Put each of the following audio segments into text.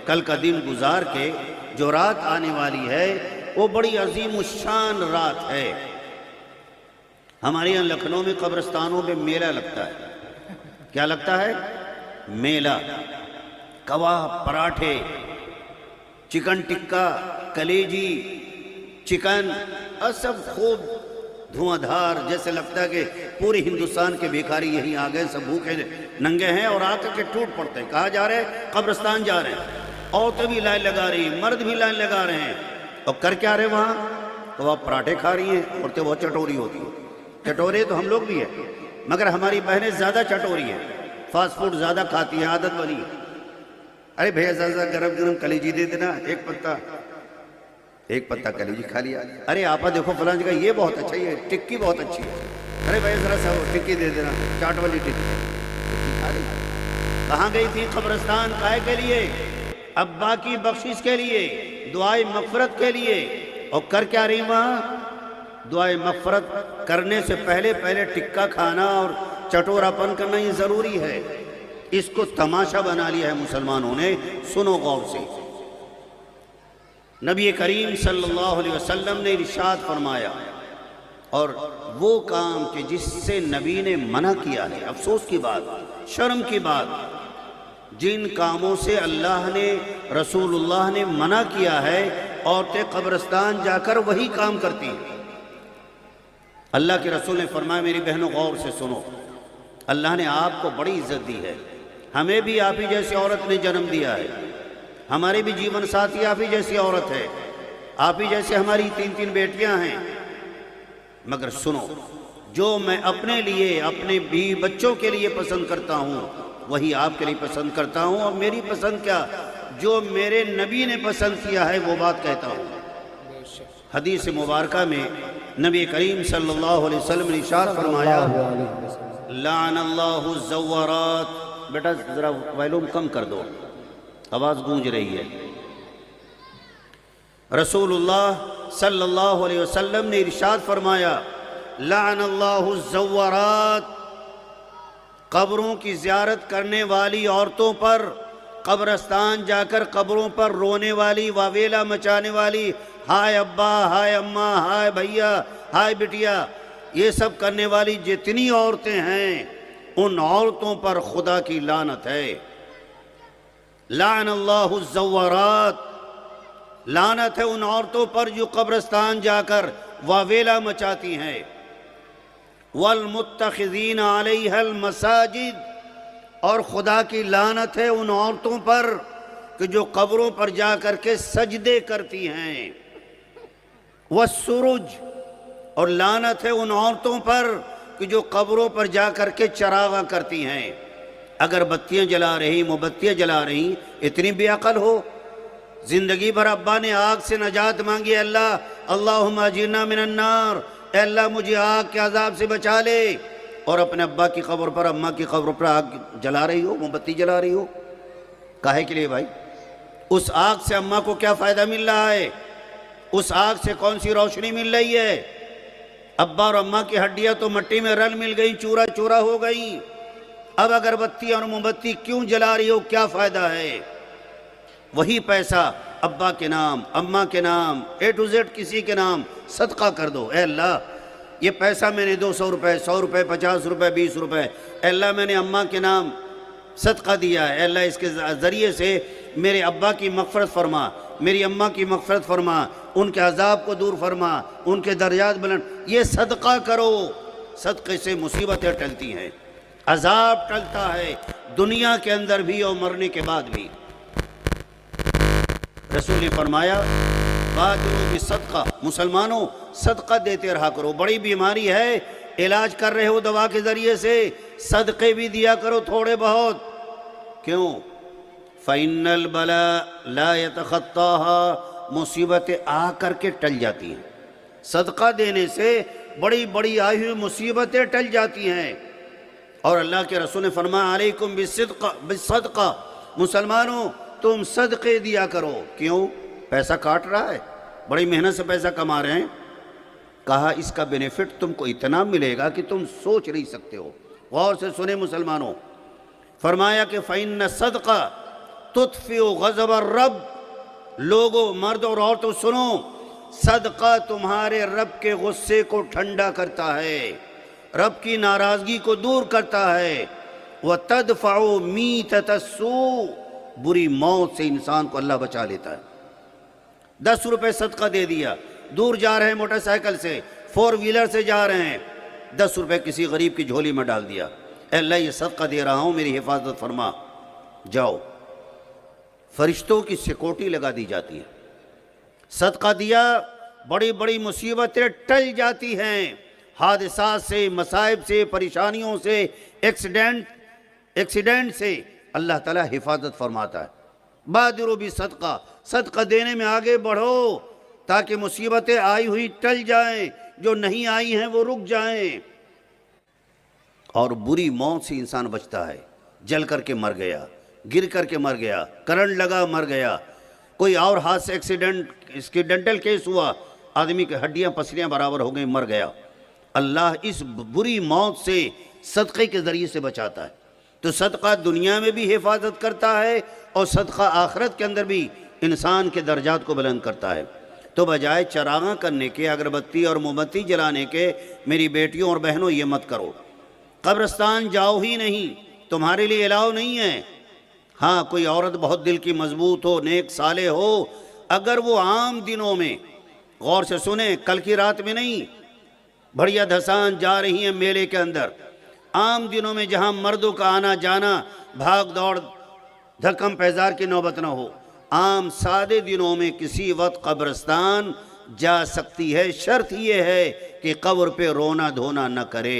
کل کا دن گزار کے جو رات آنے والی ہے وہ بڑی عظیم الشان رات ہے۔ ہمارے یہاں لکھنؤ میں قبرستانوں پہ میلہ لگتا ہے۔ کیا لگتا ہے؟ میلہ۔ کباب، پراٹھے، چکن ٹکا، کلیجی، چکن، اور سب خوب دھواں دھار، جیسے لگتا ہے کہ پورے ہندوستان کے بھیکاری یہیں آ گئے، سب بھوکے ننگے ہیں اور آ کر کے ٹوٹ پڑتے ہیں۔ کہاں جا رہے ہیں؟ قبرستان جا رہے ہیں۔ عورتیں بھی لائن لگا رہی ہیں، مرد بھی لائن لگا رہے ہیں، اور کر کیا رہے وہاں؟ تو وہ پراٹھے کھا رہی ہیں، عورتیں بہت چٹوری ہوتی ہیں۔ چٹورے تو ہم لوگ بھی ہیں، مگر ہماری بہنیں زیادہ چٹوری ہیں، فاسٹ فوڈ زیادہ کھاتی ہیں، عادت بنی ہے۔ ارے بھیا زیادہ گرم گرم کلیجی دے دینا، ایک پتہ کلیجی کھا لیا۔ ارے آپا دیکھو فلاں جگہ یہ بہت اچھا ہے، ٹکی بہت اچھی ہے۔ ارے بھائی ذرا سا ٹکی دے دینا، چاٹ والی ٹکی کھا لی۔ کہاں گئی تھی؟ قبرستان۔ کائے کے لیے؟ ابا کی بخشش کے لیے، دعائے مغفرت کے لیے۔ اور کر کیا رہی وہاں؟ دعائے مغفرت کرنے سے پہلے ٹکا کھانا اور چٹورا پن کرنا یہ ضروری ہے۔ اس کو تماشا بنا لیا ہے مسلمانوں نے۔ سنو غور سے، نبی کریم صلی اللہ علیہ وسلم نے ارشاد فرمایا، اور وہ کام کہ جس سے نبی نے منع کیا ہے، افسوس کی بات، شرم کی بات، جن کاموں سے اللہ نے، رسول اللہ نے منع کیا ہے، عورتیں قبرستان جا کر وہی کام کرتی ہیں۔ اللہ کے رسول نے فرمایا، میری بہنوں غور سے سنو، اللہ نے آپ کو بڑی عزت دی ہے، ہمیں بھی آپ ہی جیسی عورت نے جنم دیا ہے، ہمارے بھی جیون ساتھی آپ ہی جیسی عورت ہے، آپ ہی جیسے ہماری 3 بیٹیاں ہیں، مگر سنو، جو میں اپنے لیے، اپنے بیوی بچوں کے لیے پسند کرتا ہوں، وہی آپ کے لیے پسند کرتا ہوں، اور میری پسند کیا، جو میرے نبی نے پسند کیا ہے وہ بات کہتا ہوں۔ حدیث مبارکہ میں نبی کریم صلی اللہ علیہ وسلم نے ارشاد فرمایا، لعن اللہ الزوارات۔ بیٹا ذرا وائلوم کم کر دو، آواز گونج رہی ہے۔ رسول اللہ صلی اللہ علیہ وسلم نے ارشاد فرمایا، لعن اللہ الزوارات، قبروں کی زیارت کرنے والی عورتوں پر، قبرستان جا کر قبروں پر رونے والی، واویلا مچانے والی، ہائے ابا، ہائے اماں، ہائے بھیا، ہائے بٹیا، یہ سب کرنے والی جتنی عورتیں ہیں، ان عورتوں پر خدا کی لعنت ہے۔ لعن اللہ الزوارات، لعنت ہے ان عورتوں پر جو قبرستان جا کر واویلا مچاتی ہیں۔ والمتخذین علیہا المساجد، اور خدا کی لعنت ہے ان عورتوں پر کہ جو قبروں پر جا کر کے سجدے کرتی ہیں۔ والسرج، اور لعنت ہے ان عورتوں پر کہ جو قبروں پر جا کر کے چراغاں کرتی ہیں۔ اگر بتیاں جلا رہی، موم بتیاں جلا رہی، اتنی بے عقل ہو، زندگی بھر ابا نے آگ سے نجات مانگی، اللہ اللہم اجرنا من النار، اے اللہ مجھے آگ کے عذاب سے بچا لے، اور اپنے ابا کی قبر پر، اماں کی قبر پر آگ جلا رہی ہو، موم بتی جلا رہی ہو۔ کاہے کے لیے بھائی؟ اس آگ سے اماں کو کیا فائدہ مل رہا ہے؟ اس آگ سے کون سی روشنی مل رہی ہے؟ ابا اور اماں کی ہڈیاں تو مٹی میں رل مل گئی، چورا چورا ہو گئی۔ اب اگر بتی اور موم بتی کیوں جلا رہی ہو، کیا فائدہ ہے؟ وہی پیسہ ابا کے نام، اماں کے نام، اے ٹو زیڈ کسی کے نام صدقہ کر دو۔ اے اللہ یہ پیسہ میں نے 200 روپے، 100 روپے، 50 روپے، 20 روپے، اے اللہ میں نے اماں کے نام صدقہ دیا ہے، اے اللہ اس کے ذریعے سے میرے ابا کی مغفرت فرما، میری اماں کی مغفرت فرما، ان کے عذاب کو دور فرما، ان کے درجات بلند۔ یہ صدقہ کرو، صدقے سے مصیبتیں ٹلتی ہیں، عذاب ٹلتا ہے، دنیا کے اندر بھی اور مرنے کے بعد بھی۔ رسول نے فرمایا، بادروا بالصدقہ، مسلمانوں صدقہ دیتے رہا کرو۔ بڑی بیماری ہے، علاج کر رہے ہو دوا کے ذریعے سے، صدقے بھی دیا کرو تھوڑے بہت۔ کیوں؟ فَإِنَّ الْبَلَاءَ لَا يَتَخَطَّاهَا، مصیبتیں آ کر کے ٹل جاتی ہیں، صدقہ دینے سے بڑی بڑی آئی ہوئی مصیبتیں ٹل جاتی ہیں۔ اور اللہ کے رسول نے فرمایا، علیکم بالصدقہ، مسلمانوں تم صدقے دیا کرو۔ کیوں؟ پیسہ کاٹ رہا ہے، بڑی محنت سے پیسہ کما رہے ہیں۔ کہا اس کا بینیفٹ تم کو اتنا ملے گا کہ تم سوچ نہیں سکتے ہو۔ غور سے سنیں مسلمانوں، فرمایا کہ فَإِنَّ الصَّدْقَةَ تطفئ غضب الرب، لوگوں مرد اور عورتوں سنو، صدقہ تمہارے رب کے غصے کو ٹھنڈا کرتا ہے، رب کی ناراضگی کو دور کرتا ہے، وَتَدْفَعُ مِيتَةَ السُّوءِ، بری موت سے انسان کو اللہ بچا لیتا ہے۔ 10 روپے صدقہ دے دیا، دور جا رہے ہیں موٹر سائیکل سے، 4 ویلر سے جا رہے ہیں، 10 روپے کسی غریب کی جھولی میں ڈال دیا، اے اللہ یہ صدقہ دے رہا ہوں، میری حفاظت فرما، جاؤ۔ فرشتوں کی سیکورٹی لگا دی جاتی ہے۔ صدقہ دیا، بڑی بڑی مصیبتیں ٹل جاتی ہیں، حادثات سے، مصائب سے، پریشانیوں سے، ایکسیڈنٹ سے اللہ تعالیٰ حفاظت فرماتا ہے۔ بادروا بالصدقہ، صدقہ دینے میں آگے بڑھو تاکہ مصیبتیں آئی ہوئی ٹل جائیں، جو نہیں آئی ہیں وہ رک جائیں۔ اور بری موت سے انسان بچتا ہے، جل کر کے مر گیا، گر کر کے مر گیا، کرنٹ لگا مر گیا، کوئی اور ہاتھ سے ایکسیڈنٹل کیس ہوا، آدمی کی ہڈیاں پسلیاں برابر ہو گئیں، مر گیا۔ اللہ اس بری موت سے صدقے کے ذریعے سے بچاتا ہے۔ تو صدقہ دنیا میں بھی حفاظت کرتا ہے اور صدقہ آخرت کے اندر بھی انسان کے درجات کو بلند کرتا ہے۔ تو بجائے چراغاں کرنے کے، اگربتی اور موم بتی جلانے کے، میری بیٹیوں اور بہنوں یہ مت کرو، قبرستان جاؤ ہی نہیں، تمہارے لیے الاؤ نہیں ہے۔ ہاں کوئی عورت بہت دل کی مضبوط ہو، نیک صالح ہو، اگر وہ عام دنوں میں، غور سے سنیں، کل کی رات میں نہیں، بڑھیا دھسان جا رہی ہیں میلے کے اندر، عام دنوں میں جہاں مردوں کا آنا جانا، بھاگ دوڑ، دھکم پیزار کی نوبت نہ ہو، عام سادے دنوں میں کسی وقت قبرستان جا سکتی ہے۔ شرط یہ ہے کہ قبر پہ رونا دھونا نہ کرے۔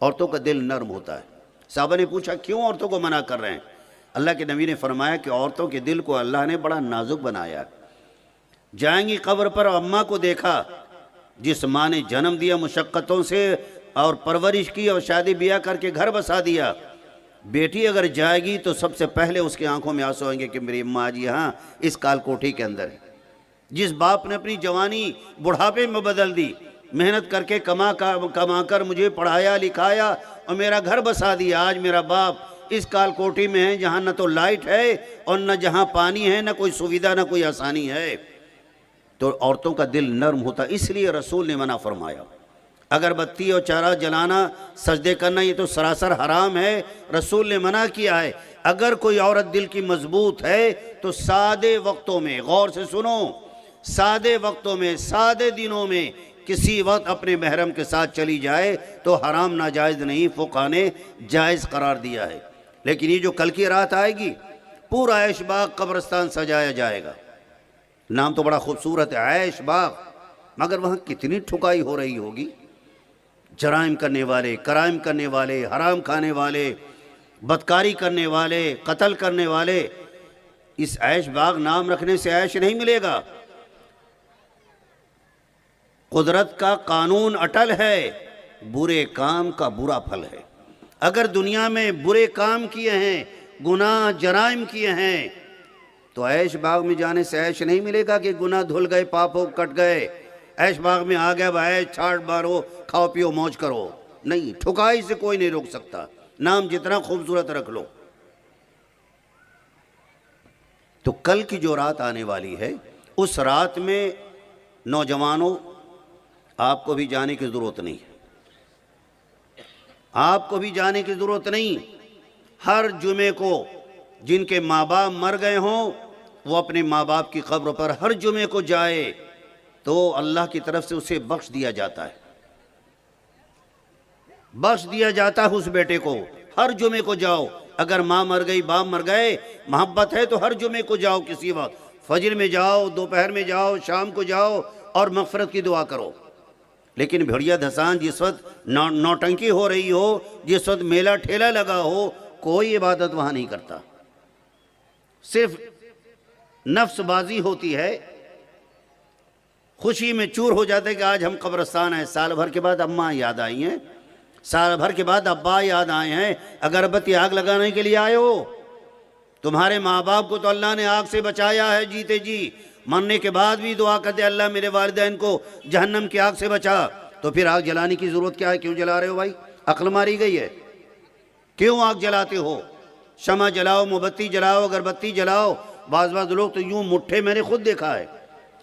عورتوں کا دل نرم ہوتا ہے۔ صحابہ نے پوچھا کیوں عورتوں کو منع کر رہے ہیں؟ اللہ کے نبی نے فرمایا کہ عورتوں کے دل کو اللہ نے بڑا نازک بنایا۔ جائیں گی قبر پر، اماں کو دیکھا جس ماں نے جنم دیا مشقتوں سے اور پرورش کی اور شادی بیاہ کر کے گھر بسا دیا، بیٹی اگر جائے گی تو سب سے پہلے اس کی آنکھوں میں آنسو آئیں گے کہ میری اماں جی ہاں اس کال کوٹھی کے اندر ہے۔ جس باپ نے اپنی جوانی بڑھاپے میں بدل دی، محنت کر کے کما کر مجھے پڑھایا لکھایا اور میرا گھر بسا دیا، آج میرا باپ اس کال کوٹھی میں ہے جہاں نہ تو لائٹ ہے اور نہ جہاں پانی ہے، نہ کوئی سویدھا، نہ کوئی آسانی ہے۔ تو عورتوں کا دل نرم ہوتا، اس لیے رسول نے منع فرمایا۔ اگربتی اور چارہ جلانا، سجدے کرنا، یہ تو سراسر حرام ہے، رسول نے منع کیا ہے۔ اگر کوئی عورت دل کی مضبوط ہے تو سادے وقتوں میں، غور سے سنو، سادے وقتوں میں، سادے دنوں میں کسی وقت اپنے محرم کے ساتھ چلی جائے تو حرام ناجائز نہیں، فقہا نے جائز قرار دیا ہے۔ لیکن یہ جو کل کی رات آئے گی، پورا عیش باغ قبرستان سجایا جائے گا۔ نام تو بڑا خوبصورت ہے، عیش باغ، مگر وہاں کتنی ٹھکائی ہو رہی ہوگی، جرائم کرنے والے، کرائم کرنے والے، حرام کھانے والے، بدکاری کرنے والے، قتل کرنے والے۔ اس عیش باغ نام رکھنے سے عیش نہیں ملے گا۔ قدرت کا قانون اٹل ہے، برے کام کا برا پھل ہے۔ اگر دنیا میں برے کام کیے ہیں، گناہ جرائم کیے ہیں، تو عیش باغ میں جانے سے عیش نہیں ملے گا کہ گناہ دھل گئے، پاپوں کٹ گئے، عیش باغ میں آ گیا عیش چھاٹ مارو، کھاؤ پیو موج کرو۔ نہیں، ٹھکائی سے کوئی نہیں روک سکتا، نام جتنا خوبصورت رکھ لو۔ تو کل کی جو رات آنے والی ہے، اس رات میں نوجوانوں آپ کو بھی جانے کی ضرورت نہیں، آپ کو بھی جانے کی ضرورت نہیں۔ ہر جمعے کو جن کے ماں باپ مر گئے ہوں، وہ اپنے ماں باپ کی قبر پر ہر جمعے کو جائے تو اللہ کی طرف سے اسے بخش دیا جاتا ہے، بخش دیا جاتا ہے اس بیٹے کو۔ ہر جمعے کو جاؤ، اگر ماں مر گئی، باپ مر گئے، محبت ہے تو ہر جمعے کو جاؤ، کسی وقت فجر میں جاؤ، دوپہر میں جاؤ، شام کو جاؤ اور مغفرت کی دعا کرو۔ لیکن بھیڑیا دھسان جس وقت نوٹنکی ہو رہی ہو، جس وقت میلہ ٹھیلا لگا ہو، کوئی عبادت وہاں نہیں کرتا، صرف نفس بازی ہوتی ہے، خوشی میں چور ہو جاتے کہ آج ہم قبرستان ہیں۔ سال بھر کے بعد اماں یاد آئی ہیں، سال بھر کے بعد ابا یاد آئے ہیں، اگربتی آگ لگانے کے لیے آئے ہو۔ تمہارے ماں باپ کو تو اللہ نے آگ سے بچایا ہے جیتے جی، مرنے کے بعد بھی دعا کرتے اللہ میرے والدین کو جہنم کی آگ سے بچا، تو پھر آگ جلانے کی ضرورت کیا ہے؟ کیوں جلا رہے ہو بھائی؟ عقل ماری گئی ہے، کیوں آگ جلاتے ہو؟ شمع جلاؤ، موبتی جلاؤ، اگربتی جلاؤ، بعض لوگ تو یوں مٹھے میں نے خود دیکھا ہے،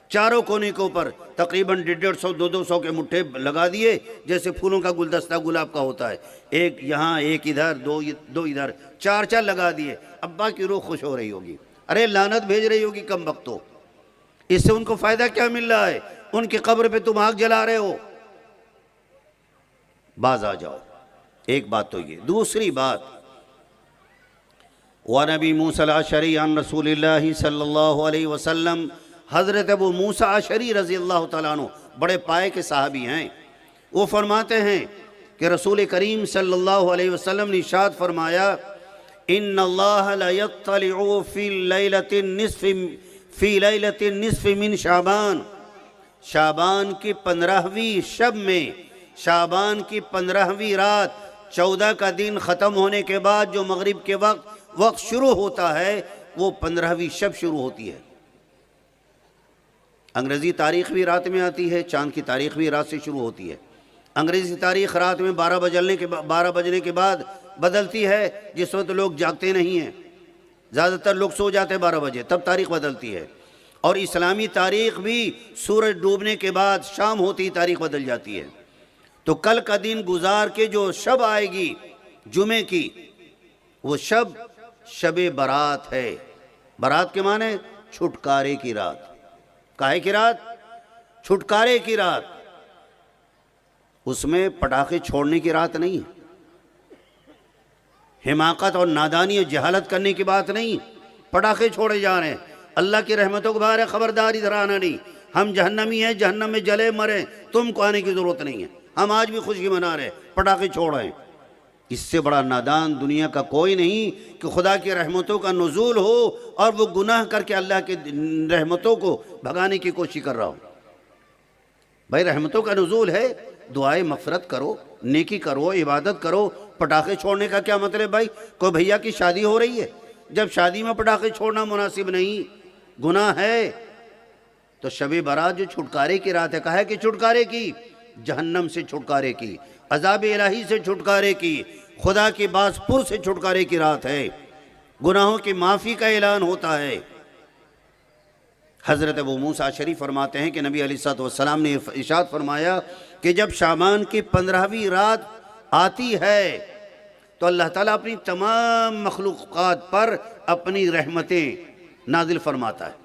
چاروں کونے کے اوپر تقریباً 150 200 کے مٹھے لگا دیے، جیسے پھولوں کا گلدستہ گلاب کا ہوتا ہے، ایک یہاں ایک ادھر، دو ادھر، چار لگا دیے۔ ابا کی روح خوش ہو رہی ہوگی، ارے لعنت بھیج رہی ہوگی کم وقتوں، اس سے ان کو فائدہ کیا مل رہا ہے؟ ان کی قبر پہ تم آگ جلا رہے ہو۔ باز آ جاؤ۔ ایک بات تو یہ، دوسری بات، وَنَبِي مُوسَى الْعَشَرِي عن رسول اللہ صلی اللہ علیہ وسلم، حضرت ابو موسیٰ عشری رضی اللہ تعالیٰ عنہ بڑے پائے کے صحابی ہیں، وہ فرماتے ہیں کہ رسول کریم صلی اللہ علیہ وسلم نے ارشاد فرمایا، ان اللہ لَيَطَّلِعُ فِي لَيْلَةِ النِّصْفِ من شعبان، شعبان کی 15ویں شب میں، شعبان کی 15ویں رات، 14 کا دن ختم ہونے کے بعد جو مغرب کے وقت شروع ہوتا ہے، وہ 15ویں شب شروع ہوتی ہے۔ انگریزی تاریخ بھی رات میں آتی ہے، چاند کی تاریخ بھی رات سے شروع ہوتی ہے۔ انگریزی تاریخ رات میں 12 بجنے کے بعد بدلتی ہے، جس وقت لوگ جاگتے نہیں ہیں، زیادہ تر لوگ سو جاتے ہیں 12 بجے، تب تاریخ بدلتی ہے۔ اور اسلامی تاریخ بھی سورج ڈوبنے کے بعد شام ہوتی تاریخ بدل جاتی ہے۔ تو کل کا دن گزار کے جو شب آئے گی جمعے کی، وہ شب برات ہے۔ برات کے معنی چھٹکارے کی رات۔ کاہے کی رات؟ چھٹکارے کی رات۔ اس میں پٹاخے چھوڑنے کی رات نہیں، حماقت اور نادانی اور جہالت کرنے کی بات نہیں، پٹاخے چھوڑے جا رہے ہیں۔ اللہ کی رحمتوں کے بارے خبردار ادھر آنا نہیں، ہم جہنمی ہیں، جہنم میں جلے مریں، تم کو آنے کی ضرورت نہیں ہے۔ ہم آج بھی خوشی منا رہے ہیں، پٹاخے چھوڑ رہے ہیں۔ اس سے بڑا نادان دنیا کا کوئی نہیں کہ خدا کی رحمتوں کا نزول ہو اور وہ گناہ کر کے اللہ کی رحمتوں کو بھگانے کی کوشش کر رہا ہو۔ بھائی رحمتوں کا نزول ہے، دعائے مغفرت کرو، نیکی کرو، عبادت کرو۔ پٹاخے چھوڑنے کا کیا مطلب بھائی؟ کوئی بھیا کی شادی ہو رہی ہے، جب شادی میں پٹاخے چھوڑنا مناسب نہیں، گناہ ہے۔ تو شب برات جو چھٹکارے کی رات ہے، کہا ہے کہ چھٹکارے کی، جہنم سے چھٹکارے کی، عذاب الہی سے چھٹکارے کی، خدا کی باز پر سے چھٹکارے کی رات ہے، گناہوں کی معافی کا اعلان ہوتا ہے۔ حضرت ابو موسیٰ عشری فرماتے ہیں کہ نبی علیہ السلام نے ارشاد فرمایا کہ جب شعبان کی 15ویں رات آتی ہے تو اللہ تعالیٰ اپنی تمام مخلوقات پر اپنی رحمتیں نازل فرماتا ہے،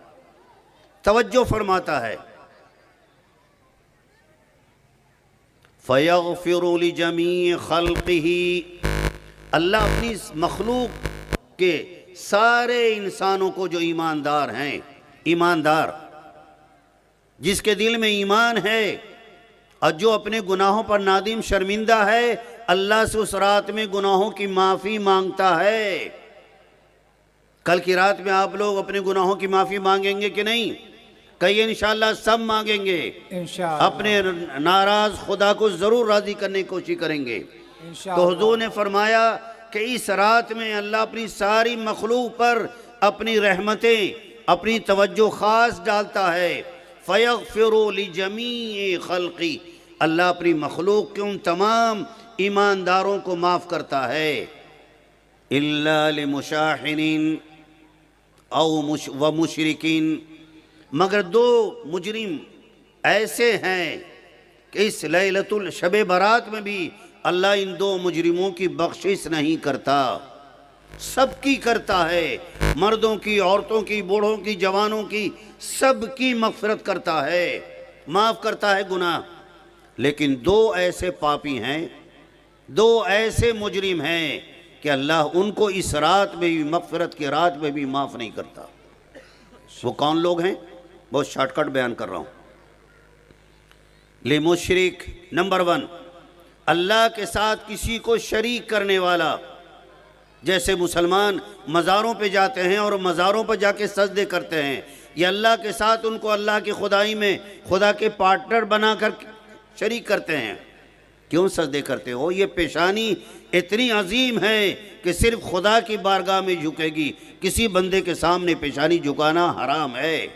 توجہ فرماتا ہے۔ فَيَغْفِرُ لِجَمِيعِ خَلْقِهِ، اللہ اپنی مخلوق کے سارے انسانوں کو جو ایماندار ہیں، ایماندار جس کے دل میں ایمان ہے اور جو اپنے گناہوں پر نادم شرمندہ ہے، اللہ سے اس رات میں گناہوں کی معافی مانگتا ہے۔ کل کی رات میں آپ لوگ اپنے گناہوں کی معافی مانگیں گے کہ نہیں؟ کئی انشاءاللہ سب مانگیں گے، اپنے ناراض خدا کو ضرور راضی کرنے کی کوشش کریں گے۔ تو حضور نے فرمایا کہ اس رات میں اللہ اپنی ساری مخلوق پر اپنی رحمتیں، اپنی توجہ خاص ڈالتا ہے۔ فَيَغْفِرُ لِجَمِيعِ خَلْقِ، اللہ اپنی مخلوق کے ان تمام ایمانداروں کو معاف کرتا ہے۔ إِلَّا لِمُشَاحِنٍ أَوْ وَمُشْرِكٍ، مگر دو مجرم ایسے ہیں کہ اس لیلۃ الشب برات میں بھی اللہ ان دو مجرموں کی بخشش نہیں کرتا، سب کی کرتا ہے، مردوں کی، عورتوں کی، بوڑھوں کی، جوانوں کی، سب کی مغفرت کرتا ہے، معاف کرتا ہے گناہ۔ لیکن دو ایسے پاپی ہیں، دو ایسے مجرم ہیں کہ اللہ ان کو اس رات میں بھی، مغفرت کی رات میں بھی معاف نہیں کرتا۔ وہ کون لوگ ہیں؟ بہت شارٹ کٹ بیان کر رہا ہوں۔ لمشرک، نمبر 1، اللہ کے ساتھ کسی کو شریک کرنے والا، جیسے مسلمان مزاروں پہ جاتے ہیں اور مزاروں پہ جا کے سجدے کرتے ہیں، یہ اللہ کے ساتھ ان کو اللہ کی خدائی میں خدا کے پارٹنر بنا کر شریک کرتے ہیں۔ کیوں سجدے کرتے ہو؟ یہ پیشانی اتنی عظیم ہے کہ صرف خدا کی بارگاہ میں جھکے گی، کسی بندے کے سامنے پیشانی جھکانا حرام ہے۔